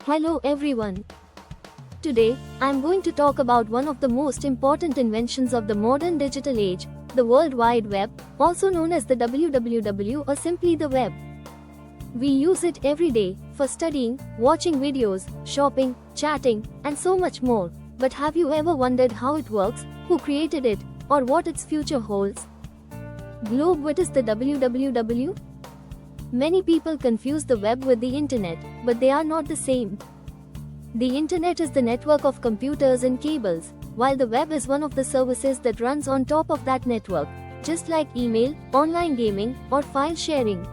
Hello everyone. Today, I'm going to talk about one of the most important inventions of the modern digital age, the World Wide Web, also known as the WWW or simply the web. We use it every day for studying, watching videos, shopping, chatting, and so much more. But have you ever wondered how it works, who created it, or what its future holds? Globe, what is the WWW? Many people confuse the web with the internet, but they are not the same. The internet is the network of computers and cables, while the web is one of the services that runs on top of that network, just like email, online gaming, or file sharing.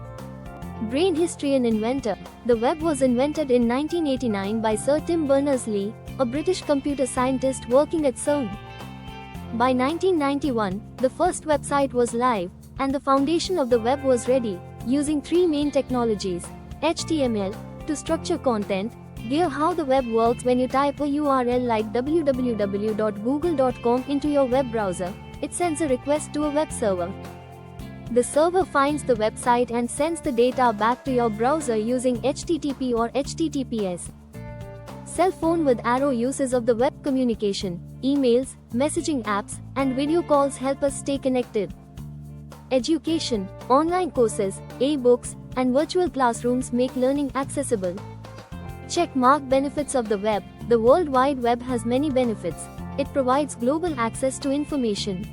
Brain history and inventor. The web was invented in 1989 by Sir Tim Berners-Lee, a British computer scientist working at CERN. By 1991, the first website was live, and the foundation of the web was ready, using three main technologies: HTML, to structure content, gear how the web works when you type a URL like www.google.com into your web browser, it sends a request to a web server. The server finds the website and sends the data back to your browser using HTTP or HTTPS. Cell phone with arrow uses of the web communication, emails, messaging apps, and video calls help us stay connected. Education, online courses, e-books, and virtual classrooms make learning accessible. Check mark benefits of the web. The World Wide Web has many benefits. It provides global access to information.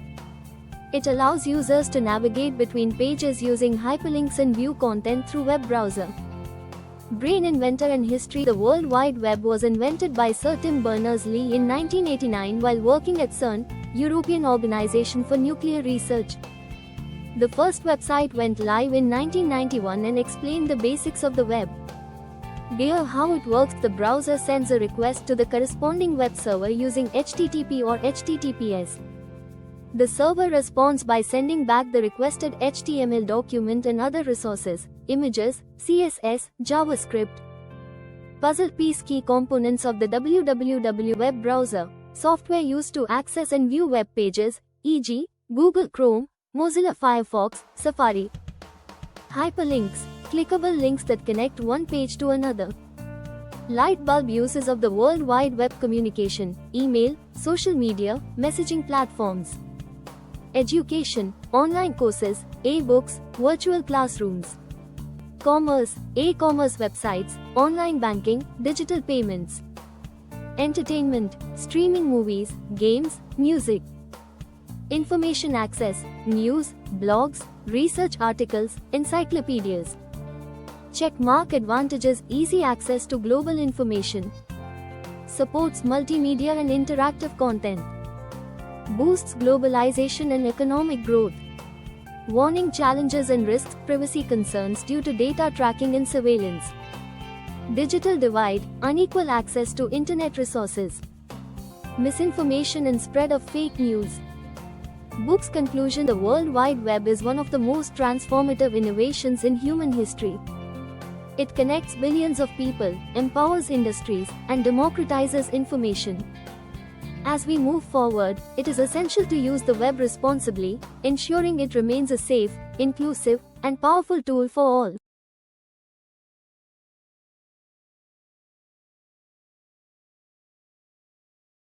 It allows users to navigate between pages using hyperlinks and view content through web browser. Brain inventor and history. The World Wide Web was invented by Sir Tim Berners-Lee in 1989 while working at CERN, European Organization for Nuclear Research. The first website went live in 1991 and explained the basics of the web. Gear how it works. The browser sends a request to the corresponding web server using HTTP or HTTPS. The server responds by sending back the requested HTML document and other resources, images, CSS, JavaScript. Puzzle piece. Key components of the WWW web browser. Software used to access and view web pages, e.g., Google Chrome, Mozilla Firefox, Safari. Hyperlinks, clickable links that connect one page to another. Light bulb uses of the World Wide Web communication, email, social media, messaging platforms. Education, online courses, e-books, virtual classrooms. Commerce, e-commerce websites, online banking, digital payments. Entertainment, streaming movies, games, music. Information access, news, blogs, research articles, encyclopedias. Check mark advantages. Easy access to global information. Supports multimedia and interactive content. Boosts globalization and economic growth. Warning challenges and risks. Privacy concerns due to data tracking and surveillance. Digital divide, unequal access to internet resources. Misinformation and spread of fake news. Book's conclusion. The World Wide Web is one of the most transformative innovations in human history. It connects billions of people, empowers industries, and democratizes information. As we move forward, it is essential to use the web responsibly, ensuring it remains a safe, inclusive, and powerful tool for all.